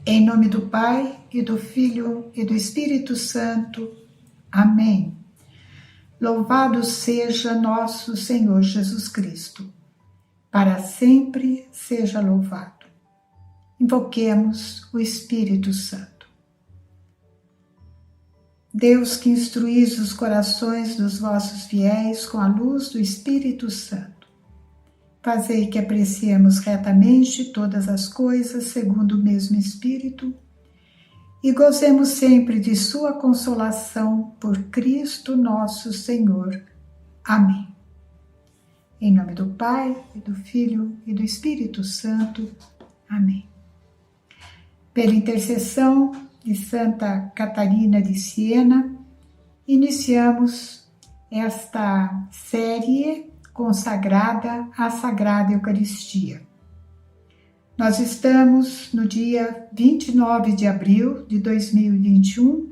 Em nome do Pai, e do Filho, e do Espírito Santo. Amém. Louvado seja nosso Senhor Jesus Cristo. Para sempre seja louvado. Invoquemos o Espírito Santo. Deus, que instruís os corações dos vossos fiéis com a luz do Espírito Santo, fazei que apreciemos retamente todas as coisas segundo o mesmo Espírito e gozemos sempre de sua consolação por Cristo nosso Senhor. Amém. Em nome do Pai, e do Filho, e do Espírito Santo. Amém. Pela intercessão de Santa Catarina de Siena, iniciamos esta série consagrada à Sagrada Eucaristia. Nós estamos no dia 29 de abril de 2021.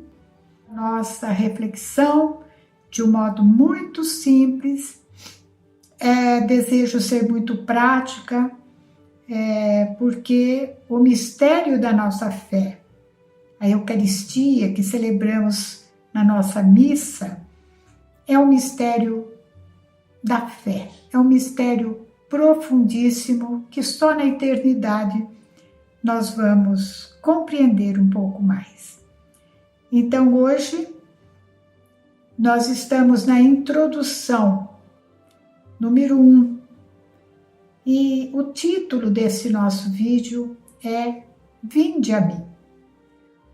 Nossa reflexão, de um modo muito simples, desejo ser muito prática, porque o mistério da nossa fé, a Eucaristia que celebramos na nossa missa, é um mistério da fé. É um mistério profundíssimo que só na eternidade nós vamos compreender um pouco mais. Então hoje nós estamos na introdução, número 1, e o título desse nosso vídeo é Vinde a mim.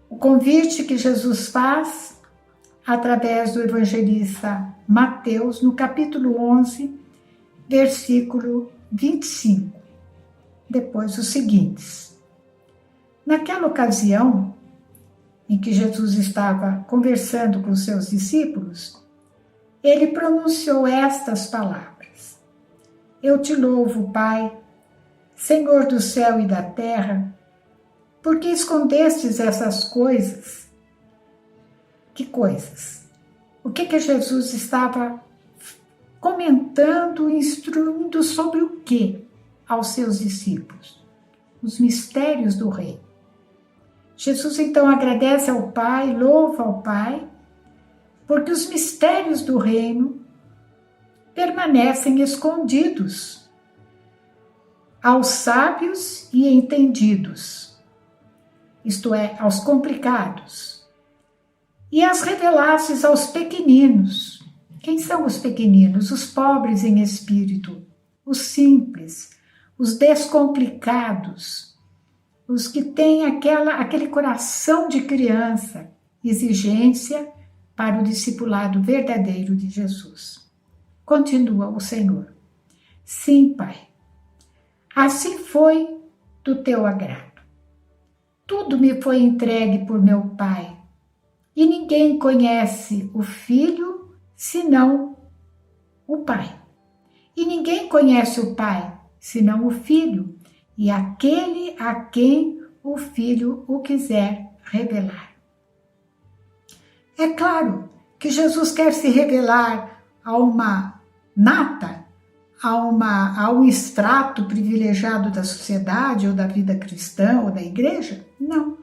O convite que Jesus faz através do evangelista Mateus, no capítulo 11, versículo 25. Depois os seguintes. Naquela ocasião em que Jesus estava conversando com seus discípulos, ele pronunciou estas palavras: Eu te louvo, Pai, Senhor do céu e da terra, porque escondestes essas coisas. Que coisas? O que Jesus estava comentando, instruindo sobre o que aos seus discípulos? Os mistérios do reino. Jesus então agradece ao Pai, louva ao Pai, porque os mistérios do reino permanecem escondidos aos sábios e entendidos, isto é, aos complicados, e as revelastes aos pequeninos. Quem são os pequeninos? Os pobres em espírito, os simples, os descomplicados, os que têm aquele coração de criança, exigência para o discipulado verdadeiro de Jesus. Continua o Senhor. Sim, Pai, assim foi do teu agrado. Tudo me foi entregue por meu Pai, e ninguém conhece o Filho senão o Pai. E ninguém conhece o Pai senão o Filho, e aquele a quem o Filho o quiser revelar. É claro que Jesus quer se revelar a uma nata, a um extrato privilegiado da sociedade ou da vida cristã ou da igreja? Não.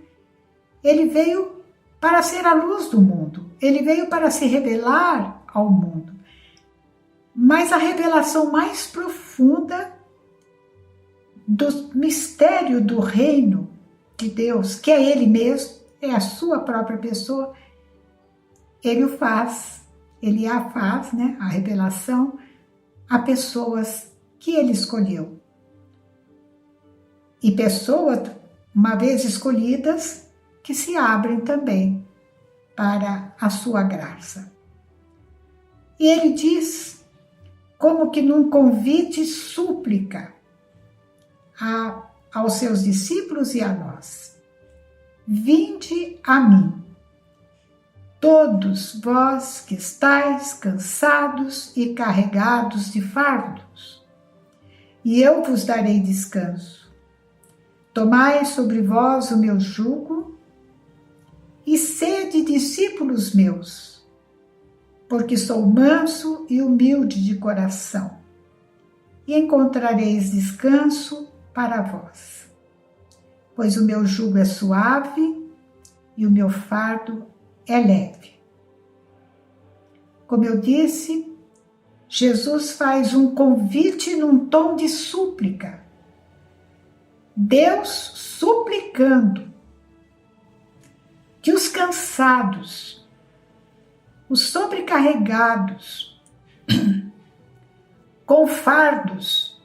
Ele veio para ser a luz do mundo. Ele veio para se revelar ao mundo. Mas a revelação mais profunda do mistério do reino de Deus, que é Ele mesmo, é a sua própria pessoa, Ele o faz, Ele a faz, a revelação a pessoas que Ele escolheu. E pessoas, uma vez escolhidas, que se abrem também para a sua graça. E ele diz, como que num convite súplica aos seus discípulos e a nós: Vinde a mim, todos vós que estáis cansados e carregados de fardos, e eu vos darei descanso. Tomai sobre vós o meu jugo e sede discípulos meus, porque sou manso e humilde de coração, e encontrareis descanso para vós. pois o meu jugo é suave e o meu fardo é leve. Como eu disse, Jesus faz um convite num tom de súplica. Deus suplicando que os cansados, os sobrecarregados, com fardos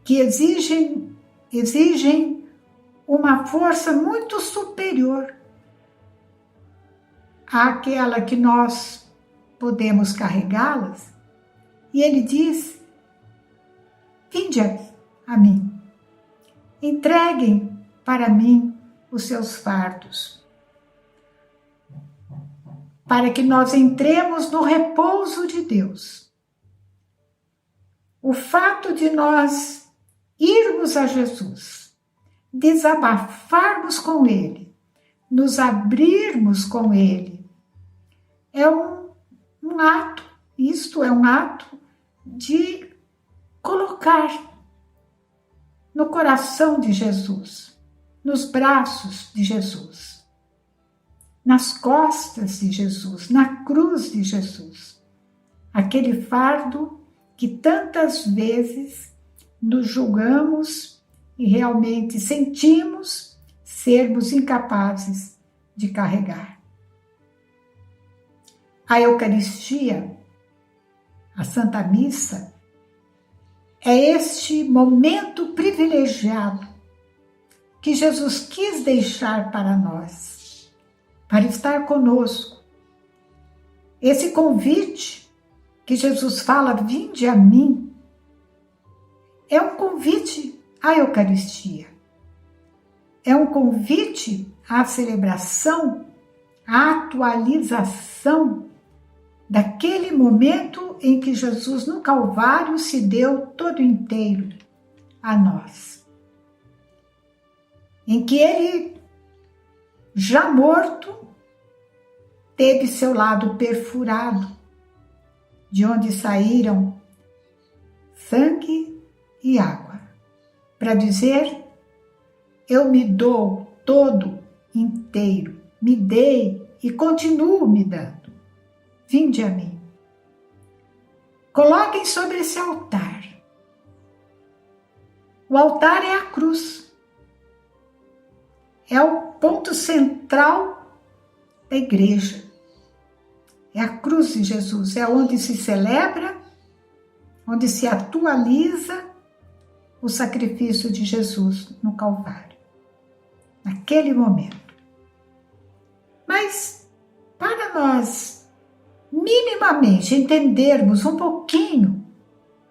que exigem uma força muito superior àquela que nós podemos carregá-las, e ele diz: vinde a mim, entreguem para mim os seus fardos, para que nós entremos no repouso de Deus. O fato de nós irmos a Jesus, desabafarmos com Ele, nos abrirmos com Ele, é um ato, isto é um ato de colocar no coração de Jesus, nos braços de Jesus, nas costas de Jesus, na cruz de Jesus, aquele fardo que tantas vezes nos julgamos e realmente sentimos sermos incapazes de carregar. A Eucaristia, a Santa Missa, é este momento privilegiado que Jesus quis deixar para nós, para estar conosco. Esse convite que Jesus fala, vinde a mim, é um convite à Eucaristia. É um convite à celebração, à atualização daquele momento em que Jesus no Calvário se deu todo inteiro a nós. Em que ele, já morto, teve seu lado perfurado, de onde saíram sangue e água, para dizer: eu me dou todo inteiro, me dei e continuo me dando. Vinde a mim. Coloquem sobre esse altar. O altar é a cruz. É o ponto central da igreja. É a cruz de Jesus, é onde se celebra, onde se atualiza o sacrifício de Jesus no Calvário, naquele momento. Mas, para nós minimamente entendermos um pouquinho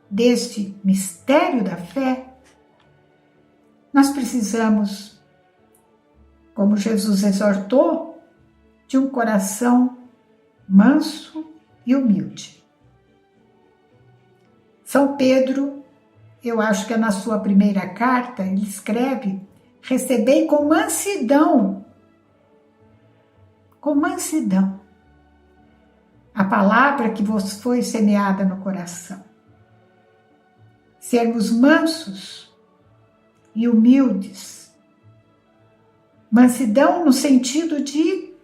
deste mistério da fé, nós precisamos, como Jesus exortou, de um coração manso e humilde. São Pedro, eu acho que é na sua primeira carta, ele escreve: recebei com mansidão a palavra que vos foi semeada no coração. Sermos mansos e humildes. Mansidão no sentido de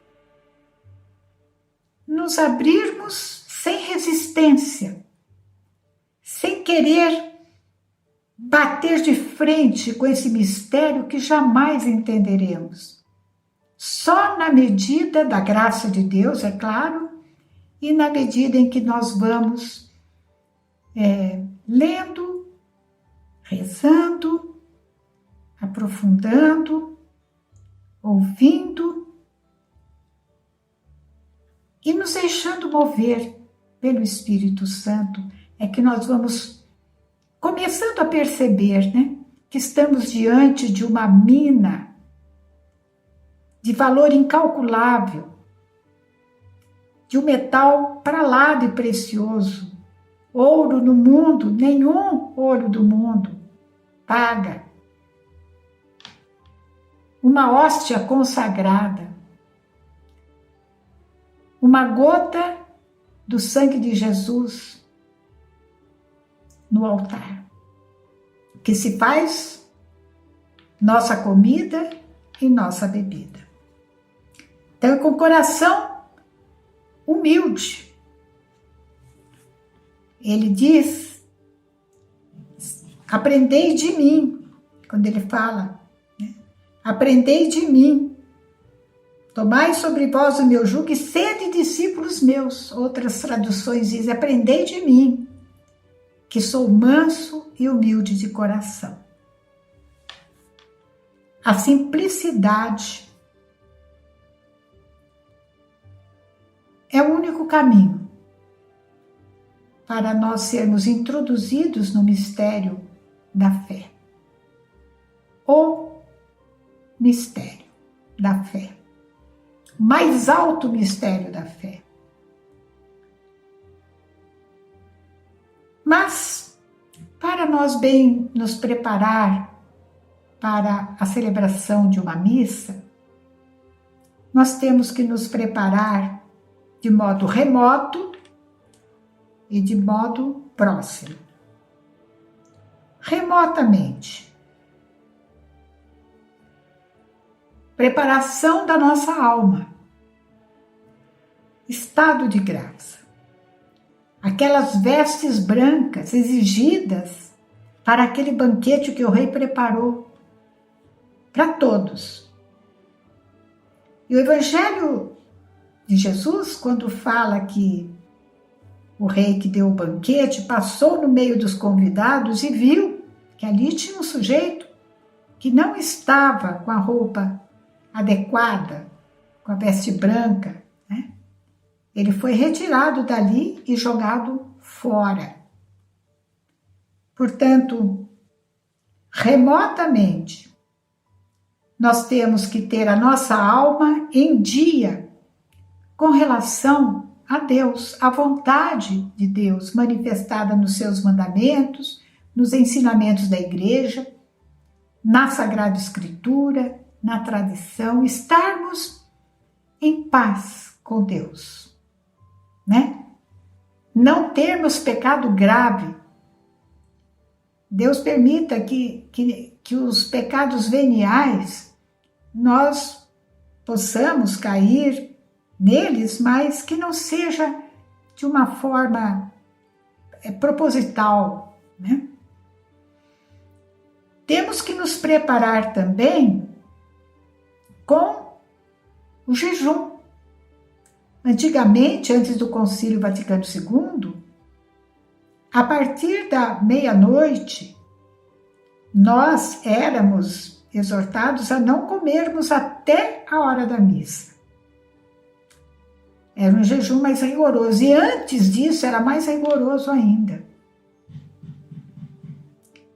nos abrirmos sem resistência, sem querer bater de frente com esse mistério que jamais entenderemos. Só na medida da graça de Deus, é claro, e na medida em que nós vamos lendo, rezando, aprofundando, ouvindo e nos deixando mover pelo Espírito Santo, é que nós vamos começando a perceber, que estamos diante de uma mina de valor incalculável, de um metal para lá de precioso. Ouro no mundo, nenhum ouro do mundo paga. Uma hóstia consagrada, uma gota do sangue de Jesus no altar, que se faz nossa comida e nossa bebida. Então, com o coração humilde, ele diz: aprendei de mim, quando ele fala, né? Aprendei de mim, tomai sobre vós o meu jugo e sede discípulos meus. Outras traduções dizem: aprendei de mim, que sou manso e humilde de coração. A simplicidade é o único caminho para nós sermos introduzidos no mistério da fé. O mistério da fé. O mais alto mistério da fé. Mas, para nós bem nos preparar para a celebração de uma missa, nós temos que nos preparar de modo remoto e de modo próximo. Remotamente. Preparação da nossa alma. Estado de graça. Aquelas vestes brancas exigidas para aquele banquete que o rei preparou para todos. E o Evangelho de Jesus, quando fala que o rei que deu o banquete passou no meio dos convidados e viu que ali tinha um sujeito que não estava com a roupa adequada, com a veste branca, né? Ele foi retirado dali e jogado fora. Portanto, remotamente, nós temos que ter a nossa alma em dia com relação a Deus, a vontade de Deus manifestada nos seus mandamentos, nos ensinamentos da igreja, na Sagrada Escritura, na tradição, estarmos em paz com Deus, né? Não termos pecado grave. Deus permita que os pecados veniais nós possamos cair neles, mas que não seja de uma forma proposital, né? Temos que nos preparar também com o jejum. Antigamente, antes do Concílio Vaticano II, a partir da meia-noite, nós éramos exortados a não comermos até a hora da missa. Era um jejum mais rigoroso. E antes disso, era mais rigoroso ainda.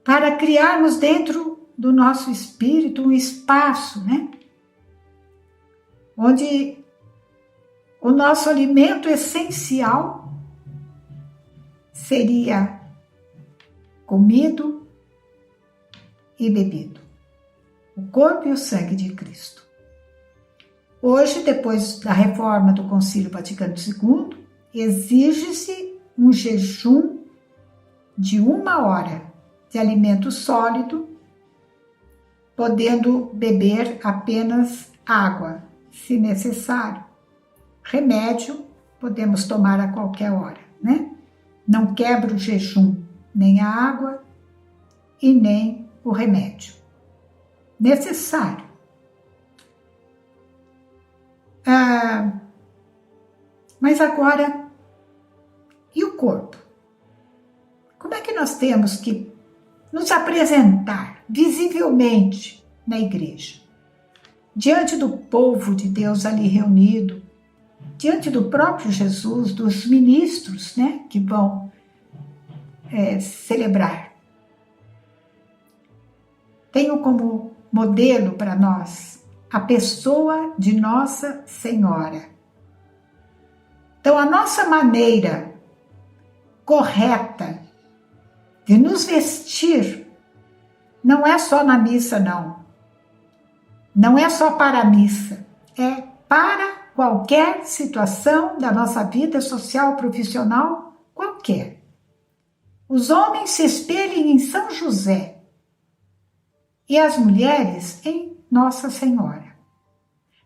Para criarmos dentro do nosso espírito um espaço, né? Onde o nosso alimento essencial seria comido e bebido. O corpo e o sangue de Cristo. Hoje, depois da reforma do Concílio Vaticano II, exige-se um jejum de 1 hora de alimento sólido, podendo beber apenas água, se necessário. Remédio podemos tomar a qualquer hora, né? Não quebra o jejum, nem a água e nem o remédio. Necessário. Mas agora, e o corpo? Como é que nós temos que nos apresentar visivelmente na igreja? Diante do povo de Deus ali reunido, diante do próprio Jesus, dos ministros, né, que vão celebrar. Tenho como modelo para nós a pessoa de Nossa Senhora. Então, a nossa maneira correta de nos vestir não é só na missa, não. Não é só para a missa, é para qualquer situação da nossa vida social, profissional, qualquer. Os homens se espelhem em São José e as mulheres em Nossa Senhora.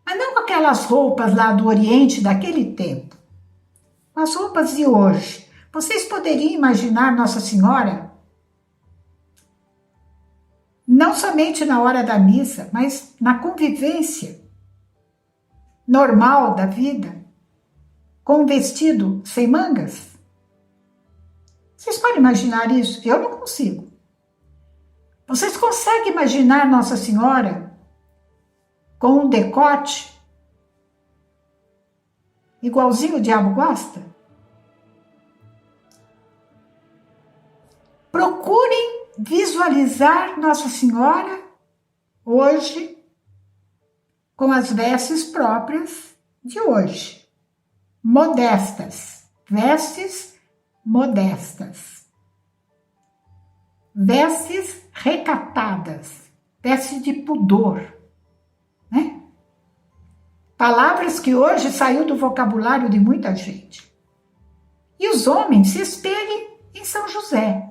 Mas não com aquelas roupas lá do Oriente daquele tempo, com as roupas de hoje. Vocês poderiam imaginar Nossa Senhora não somente na hora da missa, mas na convivência normal da vida, com um vestido sem mangas? Vocês podem imaginar isso? Eu não consigo. Vocês conseguem imaginar Nossa Senhora com um decote igualzinho o diabo gosta? Procurem visualizar Nossa Senhora hoje com as vestes próprias de hoje. Modestas. Vestes modestas. Vestes recatadas. Vestes de pudor. Né? Palavras que hoje saiu do vocabulário de muita gente. E os homens se espelhem em São José.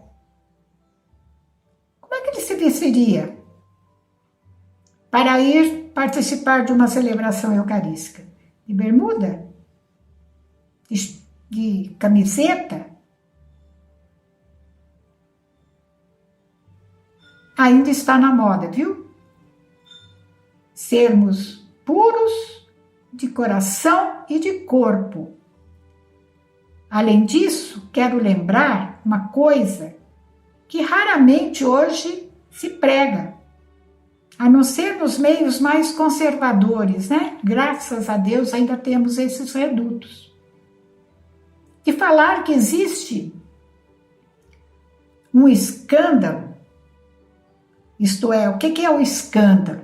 Como é que ele se vestiria para ir participar de uma celebração eucarística? De bermuda? De camiseta? Ainda está na moda, viu? Sermos puros de coração e de corpo. Além disso, quero lembrar uma coisa que raramente hoje se prega, a não ser nos meios mais conservadores, né? Graças a Deus ainda temos esses redutos. De falar que existe um escândalo, isto é, o que é o escândalo?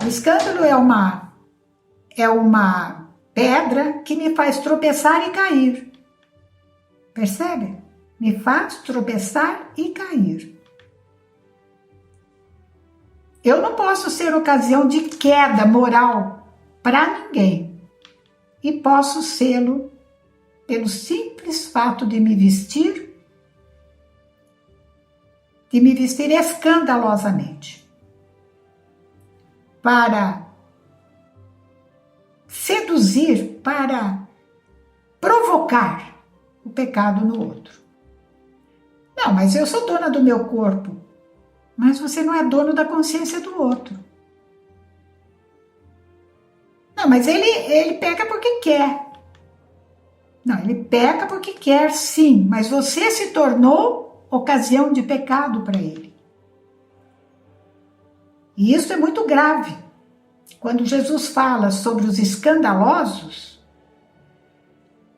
O escândalo é uma pedra que me faz tropeçar e cair. Percebe? Me faz tropeçar e cair. Eu não posso ser ocasião de queda moral para ninguém. E posso sê-lo pelo simples fato de me vestir escandalosamente. Para seduzir, para provocar o pecado no outro. Não, mas eu sou dona do meu corpo. Mas você não é dono da consciência do outro. Não, mas ele peca porque quer. Não, ele peca porque quer, sim, mas você se tornou ocasião de pecado para ele. E isso é muito grave. Quando Jesus fala sobre os escandalosos,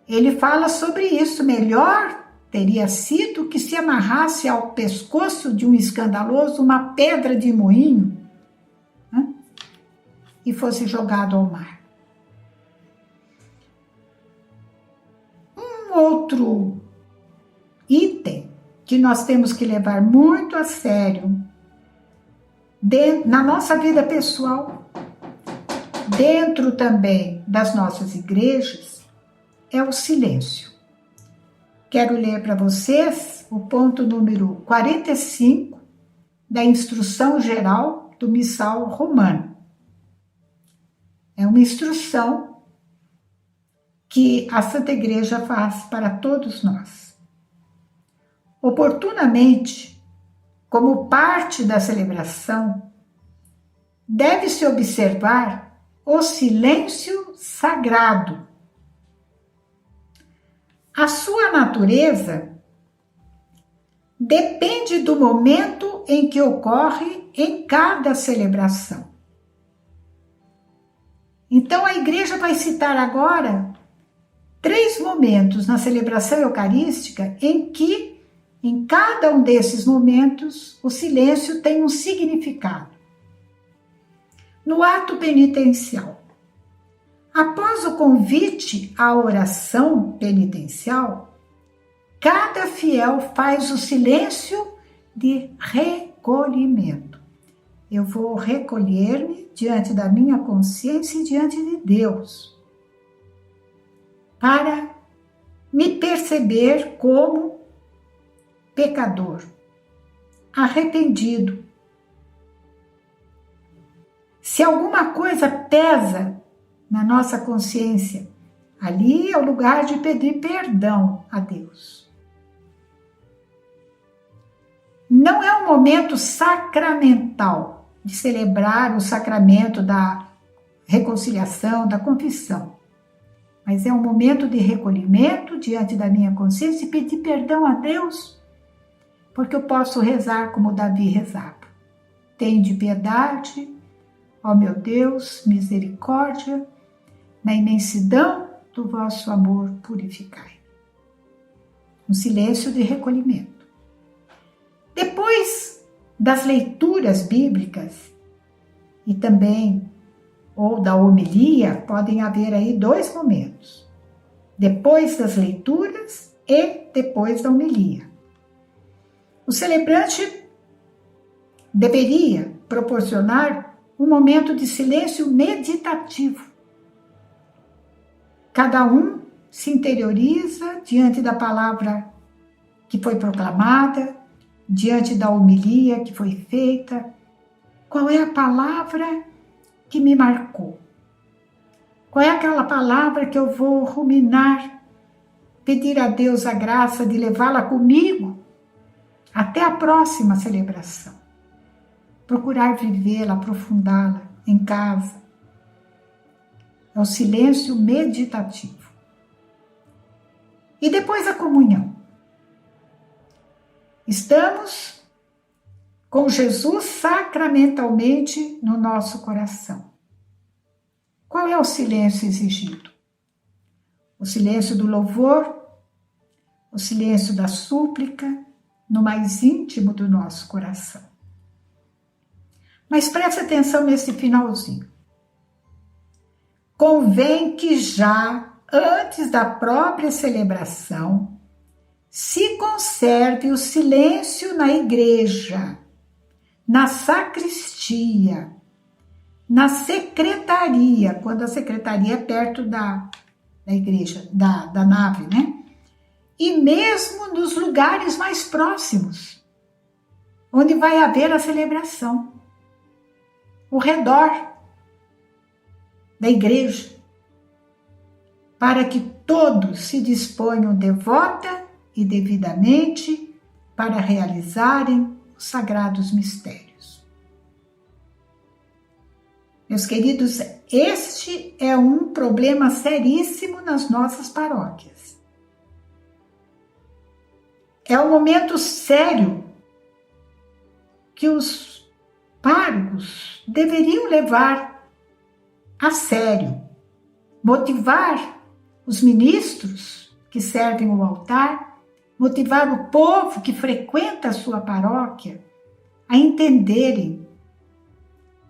ele fala sobre isso. Melhor teria sido que se amarrasse ao pescoço de um escandaloso uma pedra de moinho, né? E fosse jogado ao mar. Um outro item que nós temos que levar muito a sério na nossa vida pessoal, dentro também das nossas igrejas, é o silêncio. Quero ler para vocês o ponto número 45 da Instrução Geral do Missal Romano. É uma instrução que a Santa Igreja faz para todos nós. Oportunamente, como parte da celebração, deve-se observar o silêncio sagrado. A sua natureza depende do momento em que ocorre em cada celebração. Então, a igreja vai citar agora 3 momentos na celebração eucarística em que, em cada um desses momentos, o silêncio tem um significado. No ato penitencial, após o convite à oração penitencial, cada fiel faz o silêncio de recolhimento. Eu vou recolher-me diante da minha consciência e diante de Deus, para me perceber como pecador, arrependido, Se alguma coisa pesa na nossa consciência, ali é o lugar de pedir perdão a Deus. Não é um momento sacramental de celebrar o sacramento da reconciliação, da confissão, mas é um momento de recolhimento diante da minha consciência e pedir perdão a Deus, porque eu posso rezar como Davi rezava. Tende piedade, ó meu Deus, misericórdia, na imensidão do vosso amor purificai. Um silêncio de recolhimento. Depois das leituras bíblicas e também ou da homilia, podem haver aí 2 momentos. Depois das leituras e depois da homilia. O celebrante deveria proporcionar um momento de silêncio meditativo. Cada um se interioriza diante da palavra que foi proclamada, diante da homilia que foi feita. Qual é a palavra que me marcou? Qual é aquela palavra que eu vou ruminar, pedir a Deus a graça de levá-la comigo até a próxima celebração? Procurar vivê-la, aprofundá-la em casa. É o silêncio meditativo. E depois a comunhão. Estamos com Jesus sacramentalmente no nosso coração. Qual é o silêncio exigido? O silêncio do louvor, o silêncio da súplica, no mais íntimo do nosso coração. Mas preste atenção nesse finalzinho. Convém que já antes da própria celebração se conserve o silêncio na igreja, na sacristia, na secretaria, quando a secretaria é perto da igreja, da nave, né? E mesmo nos lugares mais próximos, onde vai haver a celebração, ao redor da igreja, para que todos se disponham devota e devidamente para realizarem os sagrados mistérios. Meus queridos, este é um problema seríssimo nas nossas paróquias. É um momento sério que os párocos deveriam levar a sério, motivar os ministros que servem o altar, motivar o povo que frequenta a sua paróquia a entenderem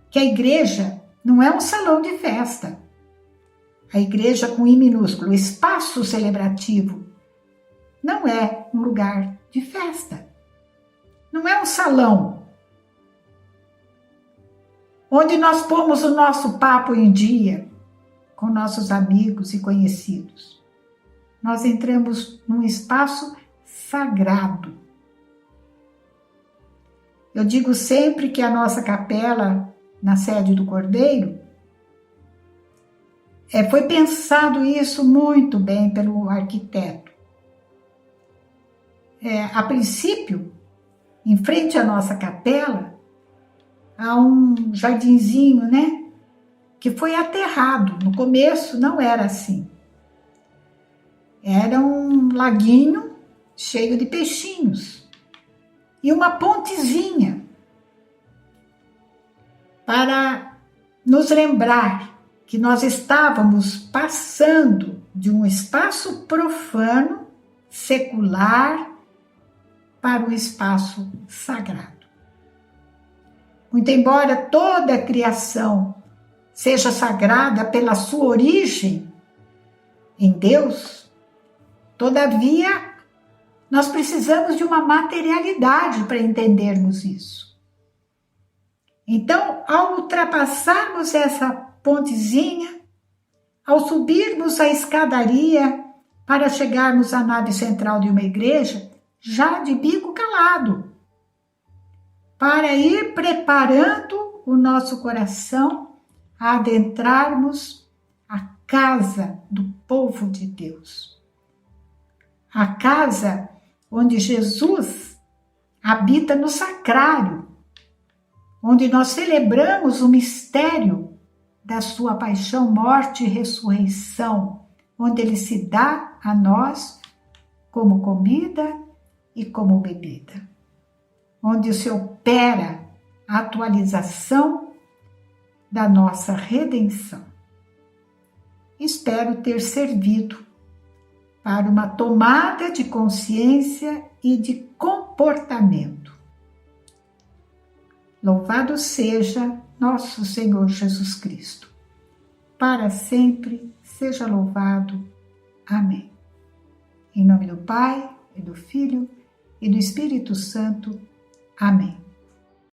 que a igreja não é um salão de festa. A igreja com I minúsculo, o espaço celebrativo, não é um lugar de festa. Não é um salão onde nós pomos o nosso papo em dia com nossos amigos e conhecidos. Nós entramos num espaço sagrado. Eu digo sempre que a nossa capela, na sede do Cordeiro, foi pensado isso muito bem pelo arquiteto. A princípio, em frente à nossa capela, há um jardinzinho, né? Que foi aterrado. No começo não era assim. Era um laguinho cheio de peixinhos e uma pontezinha para nos lembrar que nós estávamos passando de um espaço profano, secular, para um espaço sagrado. Muito embora toda a criação seja sagrada pela sua origem em Deus, todavia, nós precisamos de uma materialidade para entendermos isso. Então, ao ultrapassarmos essa pontezinha, ao subirmos a escadaria para chegarmos à nave central de uma igreja, já de bico calado, para ir preparando o nosso coração a adentrarmos a casa do povo de Deus. A casa onde Jesus habita no sacrário, onde nós celebramos o mistério da sua paixão, morte e ressurreição, onde ele se dá a nós como comida e como bebida, onde se opera a atualização da nossa redenção. Espero ter servido para uma tomada de consciência e de comportamento. Louvado seja nosso Senhor Jesus Cristo. Para sempre seja louvado. Amém. Em nome do Pai, e do Filho, e do Espírito Santo. Amém.